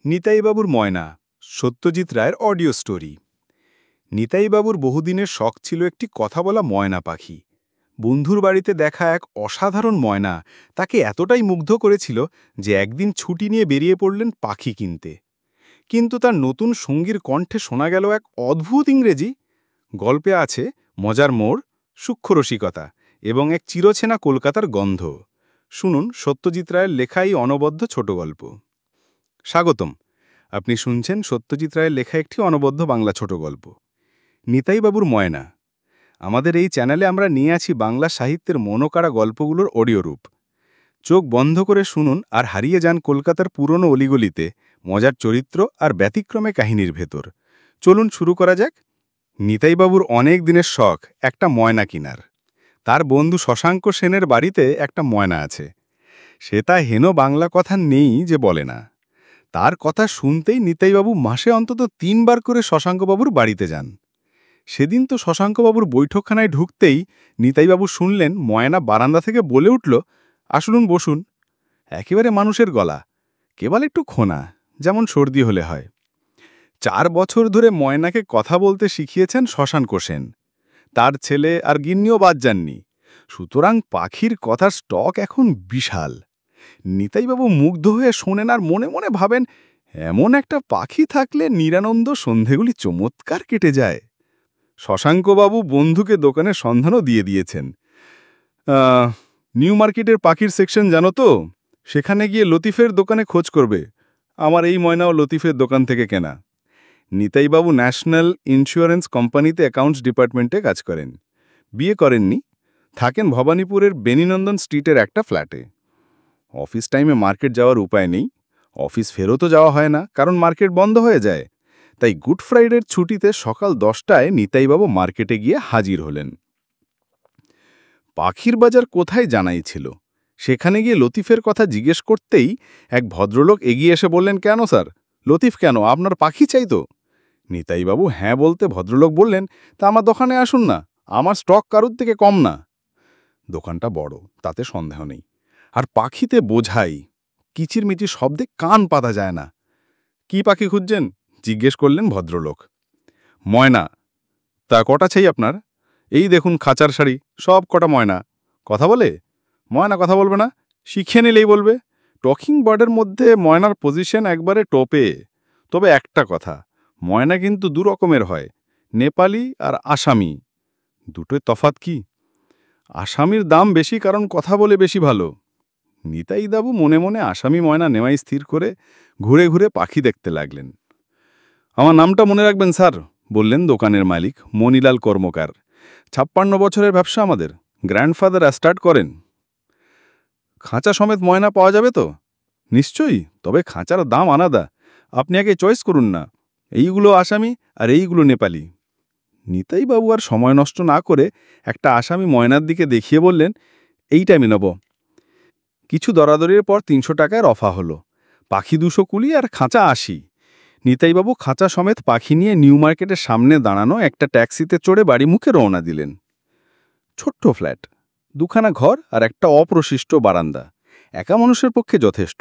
নিতাইবাবুর ময়না, সত্যজিৎ রায়ের audio story. নিতাইবাবুর বহুদিনের শখ ছিল একটি কথা বলা ময়না পাখি। বন্ধুর বাড়িতে দেখা এক অসাধারণ ময়না তাকে এতটাই মুগ্ধ করেছিল যে একদিন ছুটি নিয়ে বেরিয়ে পড়লেন পাখি কিনতে। কিন্তু তার নতুন সঙ্গীর কণ্ঠে শোনা গেল এক অদ্ভুত ইংরেজি। গল্পে আছে মজার মোড়, সূক্ষ্ম রসিকতা এবং এক চিরচেনা কলকাতার গন্ধ। শুনুন সত্যজিৎ রায়ের লেখা এই অনবদ্য ছোট গল্প। স্বাগতম, আপনি শুনছেন সত্যজিৎ রায়ের লেখা একটি অনবদ্য বাংলা ছোট গল্প, নিতাইবাবুর ময়না। আমাদের এই চ্যানেলে আমরা নিয়ে আছি বাংলা সাহিত্যের মনোকাড়া গল্পগুলোর অডিও রূপ। চোখ বন্ধ করে শুনুন আর হারিয়ে যান কলকাতার পুরনো অলিগলিতে, মজার চরিত্র আর ব্যতিক্রমে কাহিনীর ভেতর। চলুন শুরু করা যাক। নিতাইবাবুর অনেক দিনের শখ একটা ময়না কিনার। তার বন্ধু শশাঙ্ক সেনের বাড়িতে একটা ময়না আছে। সে তা হেন বাংলা কথা নেই যে বলে না। তার কথা শুনতেই নিতাইবাবু মাসে অন্তত ৩ বার করে শশাঙ্কবাবুর বাড়িতে যান। সেদিন তো শশাঙ্কবাবুর বৈঠকখানায় ঢুকতেই নিতাইবাবু শুনলেন ময়না বারান্দা থেকে বলে উঠল, আসুন বসুন। একেবারে মানুষের গলা, কেবল একটু খোনা, যেমন সর্দি হলে হয়। ৪ বছর ধরে ময়নাকে কথা বলতে শিখিয়েছেন শশাঙ্ক সেন। তার ছেলে আর গিন্নিও বাদ যাননি। সুতরাং পাখির কথার স্টক এখন বিশাল। নিতাইবাবু মুগ্ধ হয়ে শোনেন আর মনে মনে ভাবেন, এমন একটা পাখি থাকলে নিরানন্দ সন্ধেগুলি চমৎকার কেটে যায়। শশাঙ্কবাবু বন্ধুকে দোকানের সন্ধানও দিয়ে দিয়েছেন। নিউ মার্কেটের পাখির সেকশন জানো তো? সেখানে গিয়ে লতিফের দোকানে খোঁজ করবে। আমার এই ময়নাও লতিফের দোকান থেকে কেনা। নিতাইবাবু ন্যাশনাল ইন্স্যুরেন্স কোম্পানিতে অ্যাকাউন্টস ডিপার্টমেন্টে কাজ করেন। বিয়ে করেননি, থাকেন ভবানীপুরের বেনিনন্দন স্ট্রিটের একটা ফ্ল্যাটে। অফিস টাইমে মার্কেট যাওয়ার উপায় নেই। অফিস ফেরতও যাওয়া হয় না, কারণ মার্কেট বন্ধ হয়ে যায়। তাই গুড ফ্রাইডের ছুটিতে সকাল 10টায় নিতাইবাবু মার্কেটে গিয়ে হাজির হলেন। পাখির বাজার কোথায় জানাই ছিল। সেখানে গিয়ে লতিফের কথা জিজ্ঞেস করতেই এক ভদ্রলোক এগিয়ে এসে বললেন, কেন স্যার, লতিফ কেন, আপনার পাখি চাই তো? নিতাইবাবু হ্যাঁ বলতে ভদ্রলোক বললেন, তা আমার দোকানে আসুন না, আমার স্টক কারুর থেকে কম না। দোকানটা বড়, তাতে সন্দেহ নেই। আর পাখিতে বোঝাই, কিচিরমিচির শব্দে কান পাতা যায় না। কি পাখি খুঁজছেন জিজ্ঞেস করলেন ভদ্রলোক। ময়না। তা কটা চাই আপনার? এই দেখুন খাঁচার শাড়ি, সব কটা ময়না। কথা বলে? ময়না কথা বলবে না, শিখে নিলেই বলবে। টকিং বার্ডের মধ্যে ময়নার পজিশন একবারে টপে। তবে একটা কথা, ময়না কিন্তু 2 রকমের হয়, নেপালি আর আসামি। দুটোই তফাৎ কি? আসামির দাম বেশি, কারণ কথা বলে বেশি ভালো। নিতাইবাবু মনে মনে আসামি ময়না নেওয়াই স্থির করে ঘুরে ঘুরে পাখি দেখতে লাগলেন। আমার নামটা মনে রাখবেন স্যার, বললেন দোকানের মালিক মণিলাল কর্মকার। 56 বছরের ব্যবসা আমাদের, গ্র্যান্ডফাদার স্টার্ট করেন। খাঁচা সমেত ময়না পাওয়া যাবে তো? নিশ্চয়ই, তবে খাঁচার দাম আলাদা। আপনি আগে চয়েস করুন না, এইগুলো আসামি আর এইগুলো নেপালি। নিতাইবাবু আর সময় নষ্ট না করে একটা আসামি ময়নার দিকে দেখিয়ে বললেন, এইটা আমি নেব। কিছু দরাদরির পর 300 টাকায় রফা হলো। পাখি 220 আর খাঁচা 80। নিতাইবাবু খাঁচা সমেত পাখি নিয়ে নিউ মার্কেটের সামনে দাঁড়ানো একটা ট্যাক্সিতে চড়ে বাড়ি মুখে রওনা দিলেন। ছোট্ট ফ্ল্যাট, 2খানা ঘর আর একটা অপ্রশিষ্ট বারান্দা, একা মানুষের পক্ষে যথেষ্ট।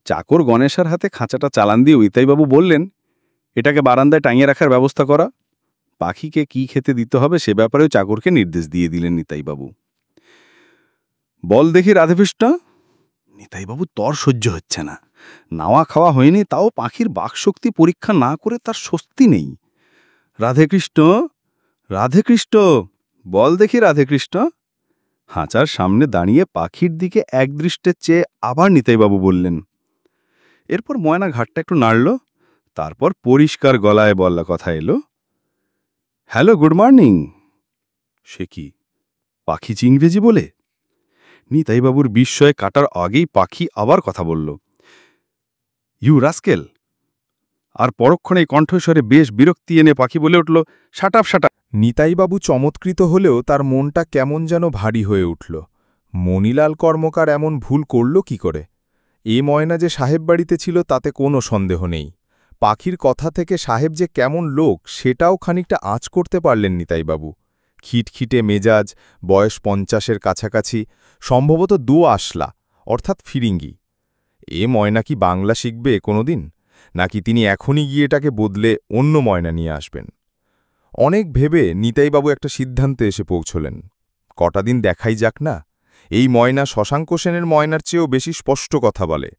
চাকর গণেশের হাতে খাঁচাটা চালান দিয়ে নিতাইবাবু বললেন, এটাকে বারান্দায় টাঙিয়ে রাখার ব্যবস্থা করা। পাখিকে কি খেতে দিতে হবে সে ব্যাপারেও চাকরকে নির্দেশ দিয়ে দিলেন নিতাইবাবু। বল দেখি রাধেকৃষ্ণ। নিতাইবাবু তর সহ্য হচ্ছে না। নাওয়া খাওয়া হয়নি, তাও পাখির বাকশক্তি পরীক্ষা না করে তার স্বস্তি নেই। রাধেকৃষ্ণ, রাধেকৃষ্ণ, বল দেখি রাধেকৃষ্ণ। হাঁচার সামনে দাঁড়িয়ে পাখির দিকে একদৃষ্টে চেয়ে আবার নিতাইবাবু বললেন। এরপর ময়না ঘাটটা একটু নাড়ল, তারপর পরিষ্কার গলায় বলা কথা এলো, হ্যালো, গুড মর্নিং। সে কি, পাখি ইংরেজি বলে? নিতাইবাবুর বিস্ময়ে কাটার আগেই পাখি আবার কথা বলল, ইউ রাস্কেল। আর পরক্ষণে কণ্ঠস্বরে বেশ বিরক্তি এনে পাখি বলে উঠল, shut up, shut up. Nitaibabu চমৎকৃত হলেও তার মনটা কেমন যেন ভারী হয়ে উঠল। মণিলাল কর্মকার এমন ভুল করল কি করে? এ ময়না যে সাহেব বাড়িতে ছিল তাতে কোনো সন্দেহ নেই। পাখির কথা থেকে সাহেব যে কেমন লোক সেটাও খানিকটা আঁচ করতে পারলেন নিতাইবাবু। খিটখিটে মেজাজ, বয়স 50-এর কাছাকাছি, সম্ভবত 2 আসলা অর্থাৎ ফিরিঙ্গি। এ ময়না কি বাংলা শিখবে কোনোদিন? নাকি তিনি এখনই গিয়ে এটাকে বদলে অন্য ময়না নিয়ে আসবেন। অনেক ভেবে নিতাইবাবু একটা সিদ্ধান্তে এসে পৌঁছলেন। কটা দিন দেখাই যাক না। এই ময়না শশাঙ্ক সেনের ময়নার চেয়েও বেশি স্পষ্ট কথা বলে,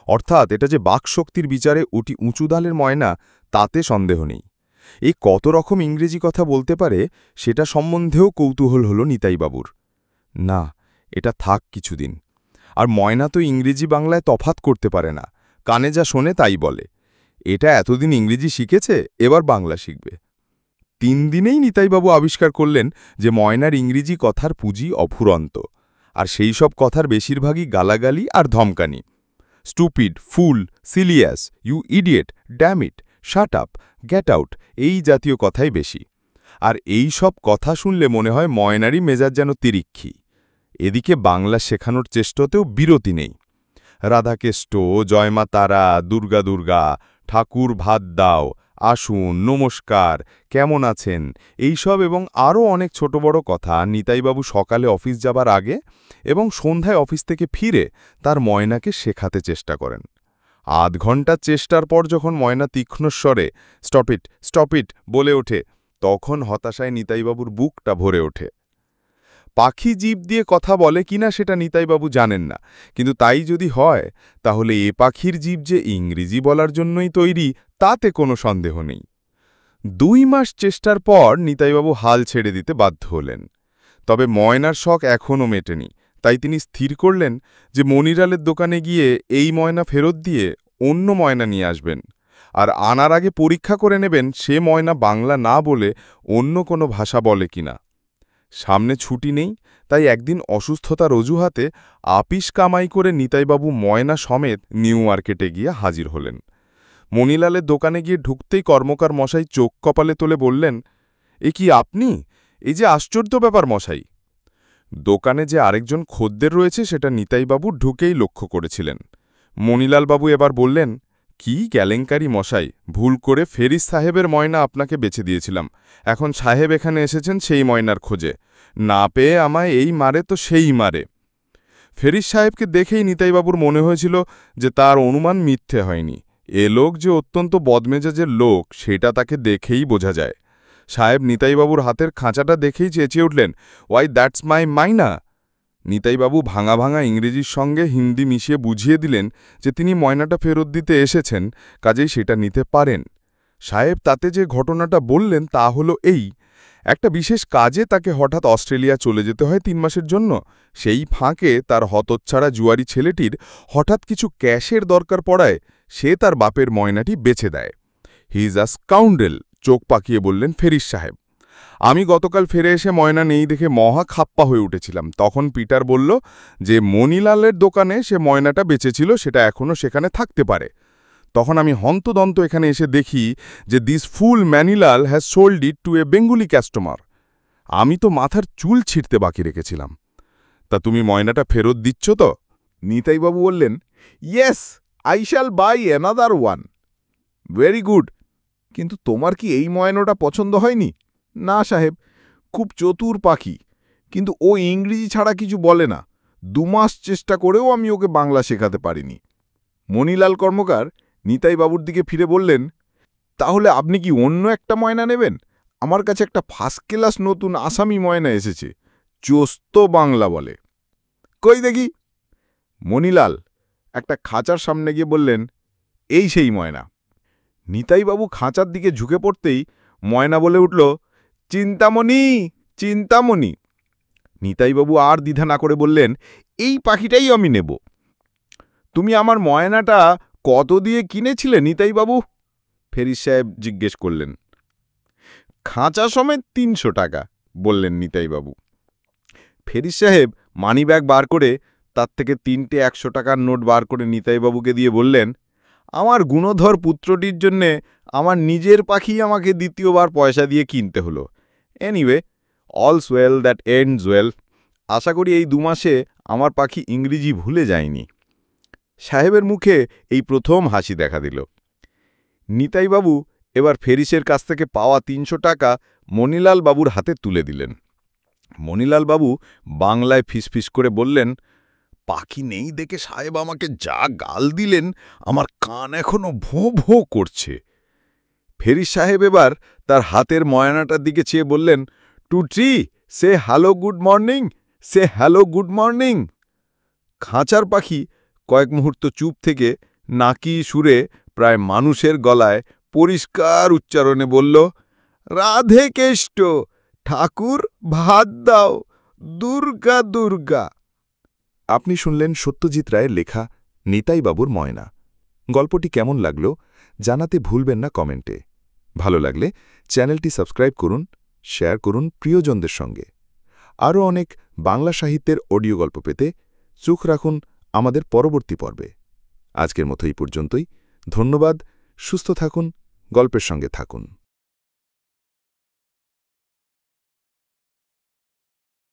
অর্থাৎ এটা যে বাকশক্তির বিচারে অতি উঁচু দালের ময়না তাতে সন্দেহ নেই। এই কত রকম ইংরেজি কথা বলতে পারে সেটা সম্বন্ধেও কৌতূহল হল নিতাইবাবুর। না, এটা থাক কিছুদিন। আর ময়না তো ইংরেজি বাংলায় তফাৎ করতে পারে না, কানে যা শোনে তাই বলে। এটা এতদিন ইংরেজি শিখেছে, এবার বাংলা শিখবে। 3 দিনেই নিতাইবাবু আবিষ্কার করলেন যে ময়নার ইংরেজি কথার পুঁজি অফুরন্ত, আর সেই সব কথার বেশিরভাগই গালাগালি আর ধমকানি। Stupid, fool, silly ass, you idiot, dammit, shut up, get out, এই জাতীয় কথাই বেশি। আর এই সব কথা শুনলে মনে হয় ময়নারই মেজাজ যেন তিরিক্ষি। এদিকে বাংলা শেখানোর চেষ্টাতেও বিরতি নেই। রাধাকেষ্ট, জয়মা তারা, দুর্গা দুর্গা, ঠাকুর ভাত দাও, আসুন, নমস্কার, কেমন আছেন, এইসব এবং আরও অনেক ছোট বড় কথা নিতাইবাবু সকালে অফিস যাবার আগে এবং সন্ধ্যায় অফিস থেকে ফিরে তার ময়নাকে শেখাতে চেষ্টা করেন। আধ ঘণ্টার চেষ্টার পর যখন ময়না তীক্ষ্ণস্বরে স্টপ ইট বলে ওঠে, তখন হতাশায় নিতাইবাবুর বুকটা ভরে ওঠে। পাখি জীব দিয়ে কথা বলে কিনা সেটা নিতাইবাবু জানেন না, কিন্তু তাই যদি হয় তাহলে এ পাখির জীব যে ইংরেজি বলার জন্যই তৈরি তাতে কোনো সন্দেহ নেই। 2 মাস চেষ্টার পর নিতাইবাবু হাল ছেড়ে দিতে বাধ্য হলেন। তবে ময়নার শখ এখনও মেটেনি, তাই তিনি স্থির করলেন যে মনিলালের দোকানে গিয়ে এই ময়না ফেরত দিয়ে অন্য ময়না নিয়ে আসবেন, আর আনার আগে পরীক্ষা করে নেবেন সে ময়না বাংলা না বলে অন্য কোনো ভাষা বলে কিনা। সামনে ছুটি নেই, তাই একদিন অসুস্থতার অজুহাতে আপিস কামাই করে নিতাইবাবু ময়না সমেত নিউ মার্কেটে গিয়ে হাজির হলেন। মনিলালের দোকানে গিয়ে ঢুকতেই কর্মকার মশাই চোখ কপালে তুলে বললেন, এ কি আপনি? এই যে আশ্চর্য ব্যাপার মশাই। দোকানে যে আরেকজন খদ্দের রয়েছে সেটা নিতাইবাবু ঢুকেই লক্ষ্য করেছিলেন। মনিলালবাবু এবার বললেন, কি কেলেঙ্কারি মশাই, ভুল করে ফেরিস সাহেবের ময়না আপনাকে বেছে দিয়েছিলাম, এখন সাহেব এখানে এসেছেন সেই ময়নার খোঁজে, না পেয়ে আমায় এই মারে তো সেই মারে। ফেরিস সাহেবকে দেখেই নিতাইবাবুর মনে হয়েছিল যে তার অনুমান মিথ্যে হয়নি। এ লোক যে অত্যন্ত বদমেজাজের লোক সেটা তাকে দেখেই বোঝা যায়। সাহেব নিতাইবাবুর হাতের খাঁচাটা দেখেই চেঁচিয়ে উঠলেন, ওয়াই দ্যাটস মাই মাইনা। নিতাইবাবু ভাঙা ভাঙা ইংরেজির সঙ্গে হিন্দি মিশিয়ে বুঝিয়ে দিলেন যে তিনি ময়নাটা ফেরত দিতে এসেছেন, কাজেই সেটা নিতে পারেন। সাহেব তাতে যে ঘটনাটা বললেন তা হলো এই, একটা বিশেষ কাজে তাকে হঠাৎ অস্ট্রেলিয়া চলে যেতে হয় 3 মাসের জন্য। সেই ফাঁকে তার হতচ্ছাড়া জুয়ারি ছেলেটির হঠাৎ কিছু ক্যাশের দরকার পড়ায় সে তার বাপের ময়নাটি বেচে দেয়। হি ইজ আ স্কাউন্ডেল, চোখ পাকিয়ে বললেন ফেরিস সাহেব। আমি গতকাল ফিরে এসে ময়না নেই দেখে মহা খাপ্পা হয়ে উঠেছিলাম। তখন পিটার বলল যে মনিলালের দোকানে সে ময়নাটা বেচেছিল, সেটা এখনও সেখানে থাকতে পারে। তখন আমি হন্তদন্ত এখানে এসে দেখি যে this fool Manilal has sold it to a Bengali customer. আমি তো মাথার চুল ছিঁড়তে বাকি রেখেছিলাম। তা তুমি ময়নাটা ফেরত দিচ্ছ তো? নিতাইবাবু বললেন, yes, I shall buy another one. Very good, কিন্তু তোমার কি এই ময়নাটা পছন্দ হয়নি? না সাহেব, খুব চতুর পাখি, কিন্তু ও ইংরেজি ছাড়া কিছু বলে না। 2 মাস চেষ্টা করেও আমি ওকে বাংলা শেখাতে পারিনি। মনিলাল কর্মকার নিতাইবাবুর দিকে ফিরে বললেন, তাহলে আপনি কি অন্য একটা ময়না নেবেন? আমার কাছে একটা ফার্স্ট ক্লাস নতুন আসামি ময়না এসেছে, চোস্ত বাংলা বলে। কই দেখি। মনিলাল একটা খাঁচার সামনে গিয়ে বললেন, এই সেই ময়না। নিতাইবাবু খাঁচার দিকে ঝুঁকে পড়তেই ময়না বলে উঠল, চিন্তামণি, চিন্তামণি। নিতাইবাবু আর দ্বিধা না করে বললেন, এই পাখিটাই আমি নেব। তুমি আমার ময়নাটা কত দিয়ে কিনেছিলে নিতাইবাবু? ফেরিস সাহেব জিজ্ঞেস করলেন। খাঁচা সমেত 300 টাকা, বললেন নিতাইবাবু। ফেরিস সাহেব মানিব্যাগ বার করে তার থেকে 3টে 100 টাকার নোট বার করে নিতাইবাবুকে দিয়ে বললেন, আমার গুণধর পুত্রটির জন্যে আমার নিজের পাখি আমাকে দ্বিতীয়বার পয়সা দিয়ে কিনতে হলো। Anyway, all's well that ends well. আশা করি এই 2 মাসে আমার পাখি ইংরেজি ভুলে যায়নি। সাহেবের মুখে এই প্রথম হাসি দেখা দিল। নিতাইবাবু এবার ফেরিসের কাছ থেকে পাওয়া 300 টাকা মনিলাল বাবুর হাতে তুলে দিলেন। মনিলাল বাবু বাংলায় ফিসফিস করে বললেন, পাখি নেই দেখে সাহেব আমাকে যা গাল দিলেন আমার কান এখনো ভোঁ ভোঁ করছে। ফেরিস সাহেব এবার তার হাতের ময়নাটার দিকে চেয়ে বললেন, টুট্রি, সে হ্যালো গুড মর্নিং, সে হ্যালো গুড মর্নিং। খাঁচার পাখি কয়েক মুহূর্ত চুপ থেকে নাকি সুরে প্রায় মানুষের গলায় পরিষ্কার উচ্চারণে বলল, রাধে কেষ্ট, ঠাকুর ভাত দাও, দুর্গা দুর্গা। আপনি শুনলেন সত্যজিৎ রায়ের লেখা নিতাইবাবুর ময়না। গল্পটি কেমন লাগলো জানাতে ভুলবেন না কমেন্টে। ভালো লাগলে চ্যানেলটি সাবস্ক্রাইব করুন, শেয়ার করুন প্রিয়জনদের সঙ্গে। আরও অনেক বাংলা সাহিত্যের অডিও গল্প পেতে চোখ রাখুন আমাদের পরবর্তী পর্বে। আজকের মতো এই পর্যন্তই। ধন্যবাদ। সুস্থ থাকুন, গল্পের সঙ্গে থাকুন।